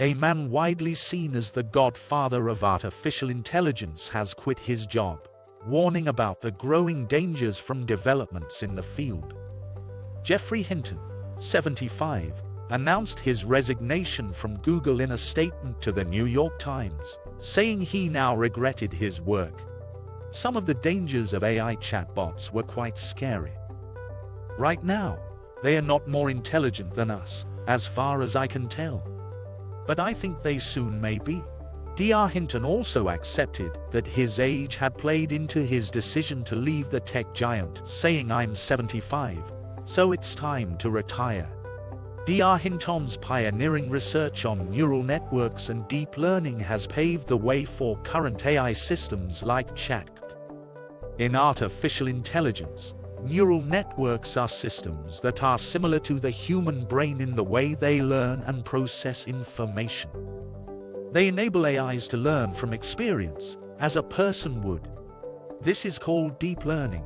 A man widely seen as the godfather of artificial intelligence has quit his job, warning about the growing dangers from developments in the field. Geoffrey Hinton, 75, announced his resignation from Google in a statement to the New York Times, saying he now regretted his work. Some of the dangers of AI chatbots were quite scary. Right now, they are not more intelligent than us, as far as I can tell. But I think they soon may be. Dr. Hinton also accepted that his age had played into his decision to leave the tech giant, saying, "I'm 75, so it's time to retire." Dr. Hinton's pioneering research on neural networks and deep learning has paved the way for current AI systems like chat. In artificial intelligence, neural networks are systems that are similar to the human brain in the way they learn and process information. They enable AIs to learn from experience, as a person would. This is called deep learning.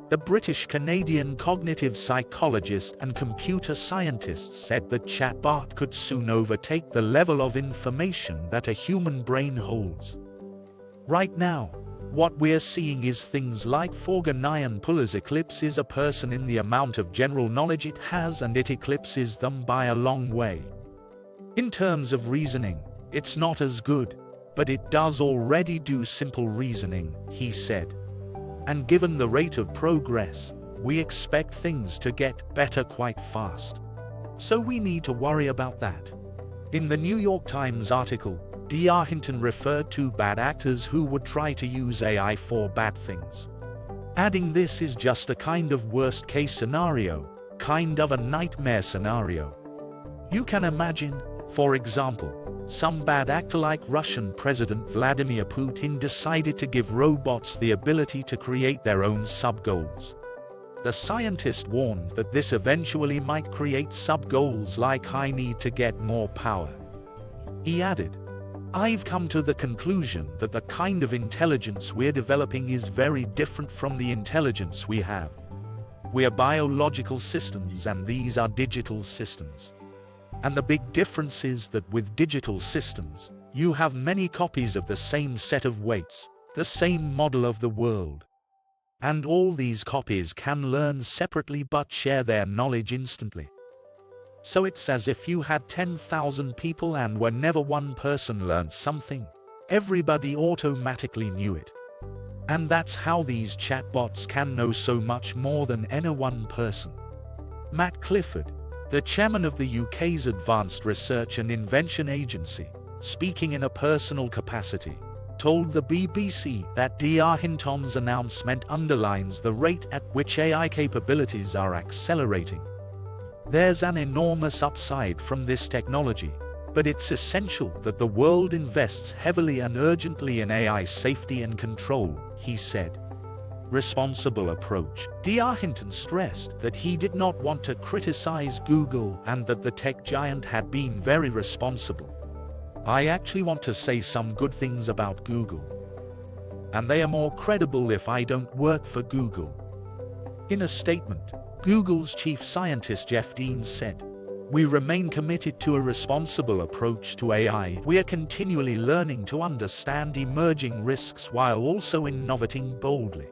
The British-Canadian cognitive psychologist and computer scientist said the chatbot could soon overtake the level of information that a human brain holds. Right now, what we're seeing is things like Forganian Puller's eclipses a person in the amount of general knowledge it has, and it eclipses them by a long way. In terms of reasoning, it's not as good, but it does already do simple reasoning, he said. And given the rate of progress, we expect things to get better quite fast. So we need to worry about that. In the New York Times article, Dr. Hinton referred to bad actors who would try to use AI for bad things, adding, "This is just a kind of worst-case scenario, kind of a nightmare scenario. You can imagine, for example, some bad actor like Russian President Vladimir Putin decided to give robots the ability to create their own sub-goals." The scientist warned that this eventually might create sub-goals like "I need to get more power." He added, "I've come to the conclusion that the kind of intelligence we're developing is very different from the intelligence we have. We're biological systems and these are digital systems. And the big difference is that with digital systems, you have many copies of the same set of weights, the same model of the world. And all these copies can learn separately but share their knowledge instantly. So it's as if you had 10,000 people and whenever one person learned something, everybody automatically knew it. And that's how these chatbots can know so much more than any one person." Matt Clifford, the chairman of the UK's Advanced Research and Invention Agency, speaking in a personal capacity, told the BBC that Dr. Hinton's announcement underlines the rate at which AI capabilities are accelerating. "There's an enormous upside from this technology, but it's essential that the world invests heavily and urgently in AI safety and control," he said. Responsible approach. Dr. Hinton stressed that he did not want to criticize Google and that the tech giant had been very responsible. "I actually want to say some good things about Google. And they are more credible if I don't work for Google." In a statement, Google's chief scientist Jeff Dean said, "We remain committed to a responsible approach to AI. We are continually learning to understand emerging risks while also innovating boldly."